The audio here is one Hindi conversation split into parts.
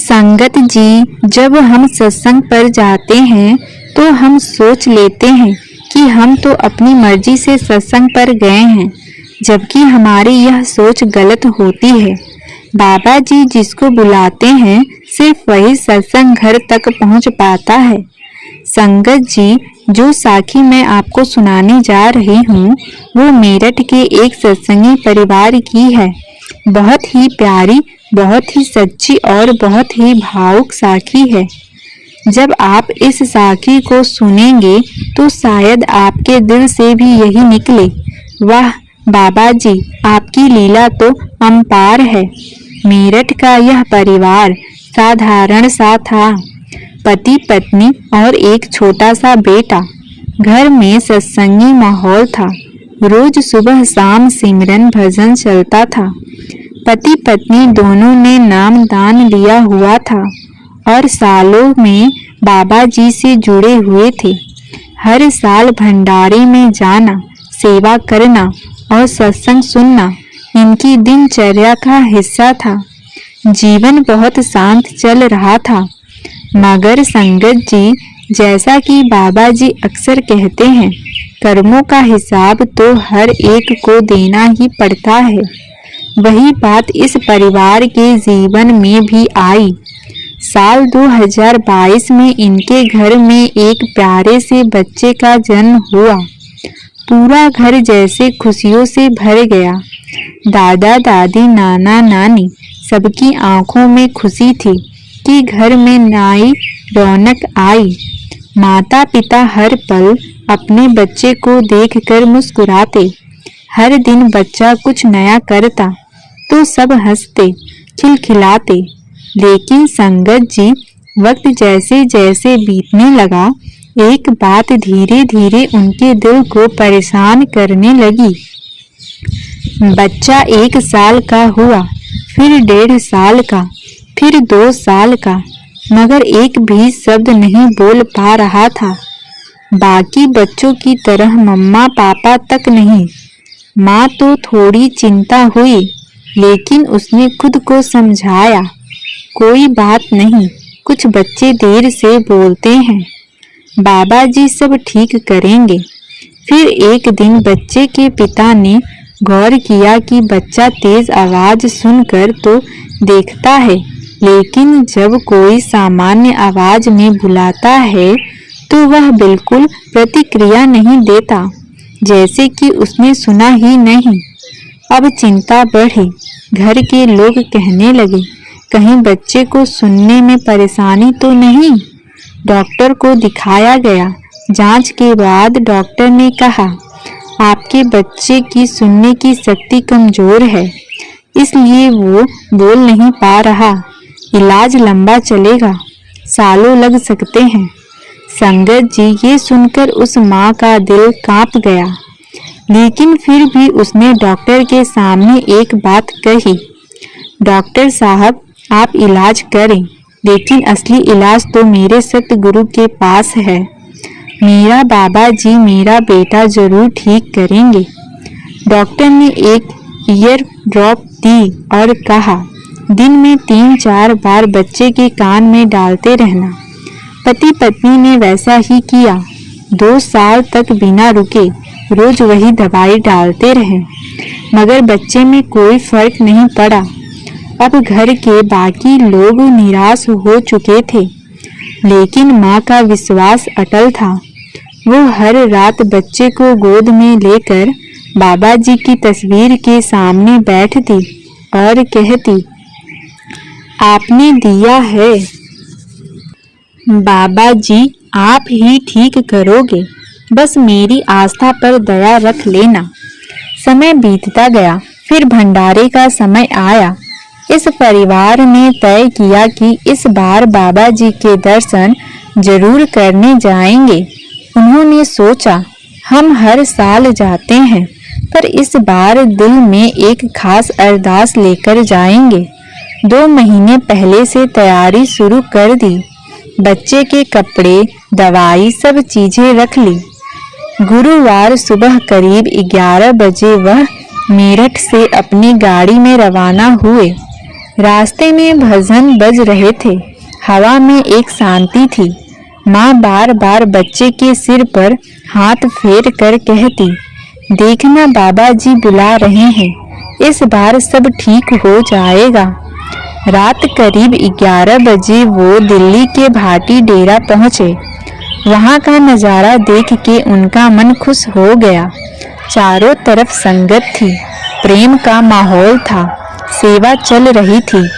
संगत जी, जब हम सत्संग पर जाते हैं तो हम सोच लेते हैं कि हम तो अपनी मर्जी से सत्संग पर गए हैं, जबकि हमारी यह सोच गलत होती है। बाबा जी जिसको बुलाते हैं सिर्फ वही सत्संग घर तक पहुंच पाता है। संगत जी, जो साखी मैं आपको सुनाने जा रही हूँ वो मेरठ के एक सत्संगी परिवार की है। बहुत ही प्यारी, बहुत ही सच्ची और बहुत ही भावुक साखी है। जब आप इस साखी को सुनेंगे तो शायद आपके दिल से भी यही निकले, वाह बाबा जी, आपकी लीला तो अपरंपार है। मेरठ का यह परिवार साधारण सा था, पति पत्नी और एक छोटा सा बेटा। घर में सत्संगी माहौल था, रोज सुबह शाम सिमरन भजन चलता था। पति पत्नी दोनों ने नाम दान लिया हुआ था और सालों में बाबा जी से जुड़े हुए थे। हर साल भंडारे में जाना, सेवा करना और सत्संग सुनना इनकी दिनचर्या का हिस्सा था। जीवन बहुत शांत चल रहा था। मगर संगत जी, जैसा कि बाबा जी अक्सर कहते हैं, कर्मों का हिसाब तो हर एक को देना ही पड़ता है। वही बात इस परिवार के जीवन में भी आई। साल 2022 में इनके घर में एक प्यारे से बच्चे का जन्म हुआ। पूरा घर जैसे खुशियों से भर गया। दादा दादी, नाना नानी सबकी आंखों में खुशी थी कि घर में नई रौनक आई। माता पिता हर पल अपने बच्चे को देखकर मुस्कुराते। हर दिन बच्चा कुछ नया करता तो सब हंसते, खिलखिलाते। लेकिन संगत जी, वक्त जैसे जैसे बीतने लगा, एक बात धीरे धीरे उनके दिल को परेशान करने लगी। बच्चा 1 साल का हुआ, फिर 1.5 साल का, फिर 2 साल का, मगर एक भी शब्द नहीं बोल पा रहा था। बाकी बच्चों की तरह मम्मा पापा तक नहीं। माँ तो थोड़ी चिंता हुई, लेकिन उसने खुद को समझाया, कोई बात नहीं, कुछ बच्चे देर से बोलते हैं, बाबा जी सब ठीक करेंगे। फिर एक दिन बच्चे के पिता ने गौर किया कि बच्चा तेज आवाज सुनकर तो देखता है, लेकिन जब कोई सामान्य आवाज में बुलाता है तो वह बिल्कुल प्रतिक्रिया नहीं देता, जैसे कि उसने सुना ही नहीं। अब चिंता बढ़ी। घर के लोग कहने लगे, कहीं बच्चे को सुनने में परेशानी तो नहीं। डॉक्टर को दिखाया गया। जांच के बाद डॉक्टर ने कहा, आपके बच्चे की सुनने की शक्ति कमजोर है, इसलिए वो बोल नहीं पा रहा। इलाज लंबा चलेगा, सालों लग सकते हैं। संगत जी, ये सुनकर उस माँ का दिल कांप गया, लेकिन फिर भी उसने डॉक्टर के सामने एक बात कही, डॉक्टर साहब, आप इलाज करें, लेकिन असली इलाज तो मेरे सतगुरु के पास है। मेरा बाबा जी मेरा बेटा जरूर ठीक करेंगे। डॉक्टर ने एक ईयर ड्रॉप दी और कहा, दिन में 3-4 बार बच्चे के कान में डालते रहना। पति पत्नी ने वैसा ही किया। 2 साल तक बिना रुके रोज वही दवाई डालते रहे, मगर बच्चे में कोई फर्क नहीं पड़ा। अब घर के बाकी लोग निराश हो चुके थे, लेकिन माँ का विश्वास अटल था। वो हर रात बच्चे को गोद में लेकर बाबा जी की तस्वीर के सामने बैठती और कहती, आपने दिया है बाबा जी, आप ही ठीक करोगे, बस मेरी आस्था पर दया रख लेना। समय बीतता गया, फिर भंडारे का समय आया। इस परिवार ने तय किया कि इस बार बाबा जी के दर्शन जरूर करने जाएंगे। उन्होंने सोचा, हम हर साल जाते हैं, पर इस बार दिल में एक खास अरदास लेकर जाएंगे। 2 महीने पहले से तैयारी शुरू कर दी। बच्चे के कपड़े, दवाई, सब चीजें रख ली। गुरुवार सुबह करीब 11 बजे वह मेरठ से अपनी गाड़ी में रवाना हुए। रास्ते में भजन बज रहे थे। हवा में एक शांति थी। माँ बार बार बच्चे के सिर पर हाथ फेर कर कहती, देखना बाबा जी बुला रहे हैं, इस बार सब ठीक हो जाएगा। रात करीब 11 बजे वो दिल्ली के भाटी डेरा पहुँचे। वहाँ का नज़ारा देख के उनका मन खुश हो गया। चारों तरफ संगत थी, प्रेम का माहौल था, सेवा चल रही थी।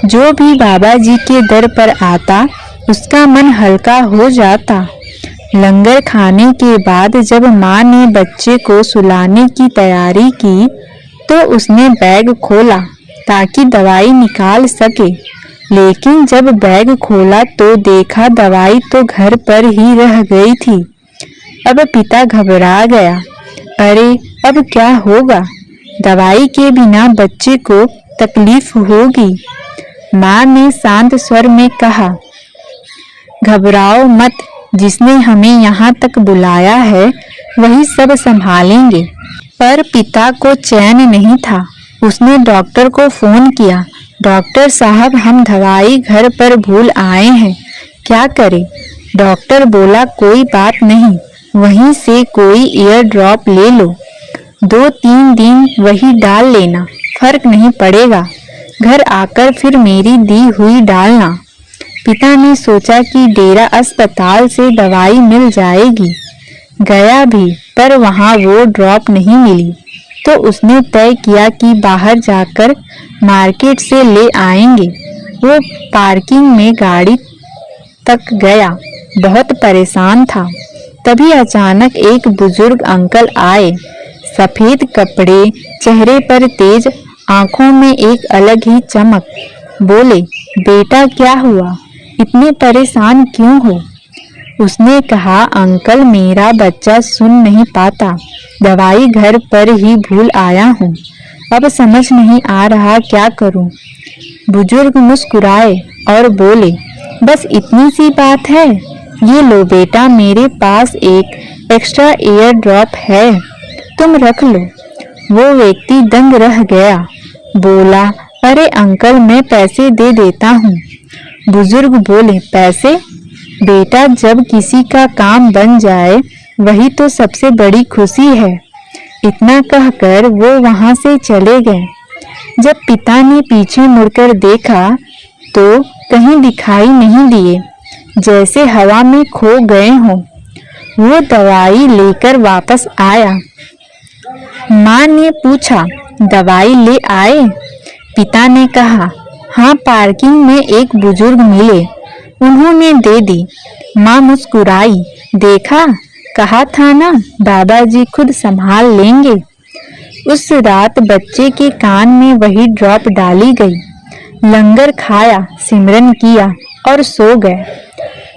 जो भी बाबा जी के दर पर आता उसका मन हल्का हो जाता। लंगर खाने के बाद जब माँ ने बच्चे को सुलाने की तैयारी की तो उसने बैग खोला ताकि दवाई निकाल सके, लेकिन जब बैग खोला तो देखा दवाई तो घर पर ही रह गई थी। अब पिता घबरा गया। अरे अब क्या होगा? दवाई के बिना बच्चे को तकलीफ होगी। माँ ने शांत स्वर में कहा, घबराओ मत, जिसने हमें यहाँ तक बुलाया है वही सब संभालेंगे। पर पिता को चैन नहीं था। उसने डॉक्टर को फोन किया, डॉक्टर साहब हम दवाई घर पर भूल आए हैं, क्या करें? डॉक्टर बोला कोई बात नहीं, वहीं से कोई ईयर ड्रॉप ले लो, 2-3 दिन वही डाल लेना, फर्क नहीं पड़ेगा, घर आकर फिर मेरी दी हुई डालना। पिता ने सोचा कि डेरा अस्पताल से दवाई मिल जाएगी। गया भी, पर वहाँ वो ड्रॉप नहीं मिली। तो उसने तय किया कि बाहर जाकर मार्केट से ले आएंगे। वो पार्किंग में गाड़ी तक गया, बहुत परेशान था। तभी अचानक एक बुजुर्ग अंकल आए, सफेद कपड़े, चेहरे पर तेज, आंखों में एक अलग ही चमक। बोले, बेटा क्या हुआ, इतने परेशान क्यों हो? उसने कहा, अंकल मेरा बच्चा सुन नहीं पाता, दवाई घर पर ही भूल आया हूँ, अब समझ नहीं आ रहा क्या करूँ। बुजुर्ग मुस्कुराए और बोले, बस इतनी सी बात है, ये लो बेटा, मेरे पास एक एक्स्ट्रा ईयर ड्रॉप है, तुम रख लो। वो व्यक्ति दंग रह गया, बोला, अरे अंकल मैं पैसे दे देता हूँ। बुजुर्ग बोले, पैसे? बेटा जब किसी का काम बन जाए वही तो सबसे बड़ी खुशी है। इतना कहकर वो वहां से चले गए। जब पिता ने पीछे मुड़कर देखा तो कहीं दिखाई नहीं दिए, जैसे हवा में खो गए हों। वो दवाई लेकर वापस आया। माँ ने पूछा, दवाई ले आए? पिता ने कहा, हाँ, पार्किंग में एक बुजुर्ग मिले, उन्होंने दे दी। माँ मुस्कुराई, देखा, कहा था ना, दादाजी खुद संभाल लेंगे। उस रात बच्चे के कान में वही ड्रॉप डाली गई। लंगर खाया, सिमरन किया और सो गए।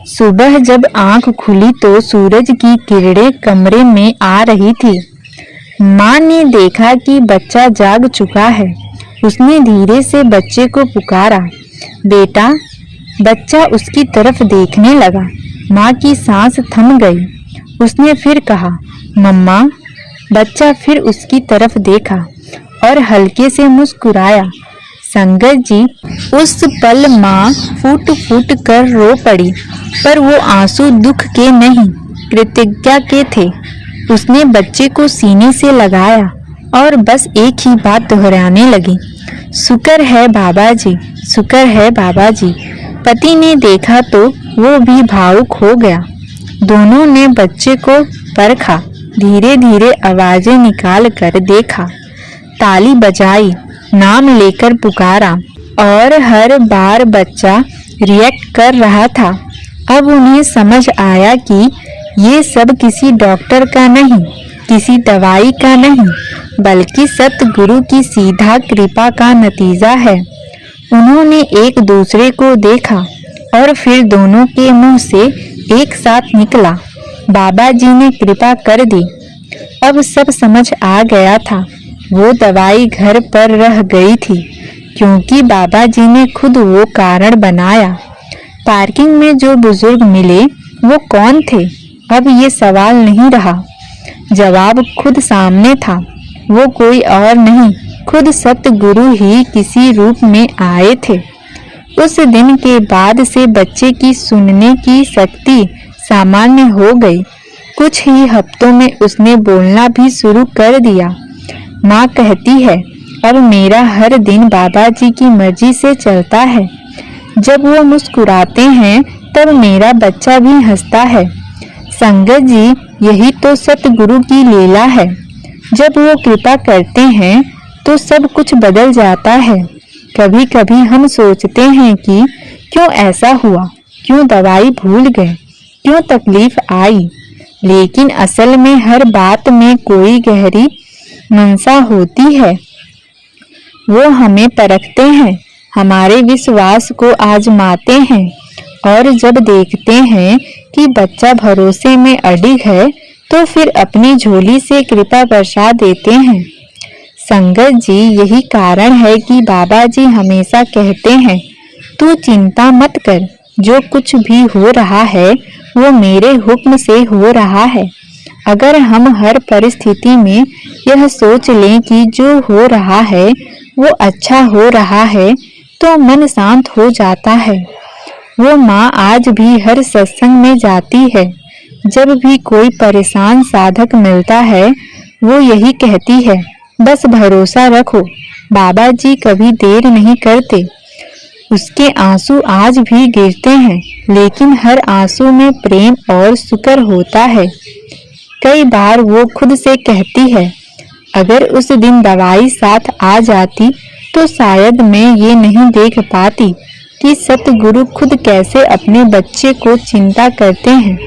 सुबह जब आंख खुली तो सूरज की किरणें कमरे में आ रही थी। माँ ने देखा कि बच्चा जाग चुका है। उसने धीरे से बच्चे को पुकारा, बेटा। बच्चा उसकी तरफ देखने लगा। माँ की सांस थम गई। उसने फिर कहा, मम्मा। बच्चा फिर उसकी तरफ देखा और हल्के से मुस्कुराया। संगत जी, उस पल माँ फूट फूट कर रो पड़ी, पर वो आंसू दुख के नहीं, कृतज्ञता के थे। उसने बच्चे को सीने से लगाया और बस एक ही बात दोहराने लगी, शुक्र है बाबा जी, शुक्र है बाबा जी। पति ने देखा तो वो भी भावुक हो गया। दोनों ने बच्चे को परखा, धीरे धीरे आवाजें निकाल कर देखा, ताली बजाई, नाम लेकर पुकारा और हर बार बच्चा रिएक्ट कर रहा था। अब उन्हें समझ आया कि ये सब किसी डॉक्टर का नहीं, किसी दवाई का नहीं, बल्कि सतगुरु की सीधा कृपा का नतीजा है। उन्होंने एक दूसरे को देखा और फिर दोनों के मुंह से एक साथ निकला, बाबा जी ने कृपा कर दी। अब सब समझ आ गया था। वो दवाई घर पर रह गई थी क्योंकि बाबा जी ने खुद वो कारण बनाया। पार्किंग में जो बुजुर्ग मिले वो कौन थे? अब ये सवाल नहीं रहा, जवाब खुद सामने था। वो कोई और नहीं, खुद सतगुरु ही किसी रूप में आए थे। उस दिन के बाद से बच्चे की सुनने की शक्ति सामान्य हो गई। कुछ ही हफ्तों में उसने बोलना भी शुरू कर दिया। माँ कहती है, अब मेरा हर दिन बाबा जी की मर्जी से चलता है। जब वो मुस्कुराते हैं तब मेरा बच्चा भी हंसता है। संगत जी, यही तो सतगुरु की लीला है। जब वो कृपा करते हैं तो सब कुछ बदल जाता है। कभी कभी हम सोचते हैं कि क्यों ऐसा हुआ, क्यों दवाई भूल गए, क्यों तकलीफ आई, लेकिन असल में हर बात में कोई गहरी मंशा होती है। वो हमें परखते हैं, हमारे विश्वास को आजमाते हैं, और जब देखते हैं कि बच्चा भरोसे में अडिग है तो फिर अपनी झोली से कृपा बरसा देते हैं। संगत जी, यही कारण है कि बाबा जी हमेशा कहते हैं, तू चिंता मत कर, जो कुछ भी हो रहा है वो मेरे हुक्म से हो रहा है। अगर हम हर परिस्थिति में यह सोच लें कि जो हो रहा है वो अच्छा हो रहा है तो मन शांत हो जाता है। वो माँ आज भी हर सत्संग में जाती है। जब भी कोई परेशान साधक मिलता है वो यही कहती है, बस भरोसा रखो, बाबा जी कभी देर नहीं करते। उसके आंसू आज भी गिरते हैं, लेकिन हर आंसू में प्रेम और शुक्र होता है। कई बार वो खुद से कहती है, अगर उस दिन दवाई साथ आ जाती तो शायद मैं ये नहीं देख पाती कि सतगुरु खुद कैसे अपने बच्चे को चिंता करते हैं।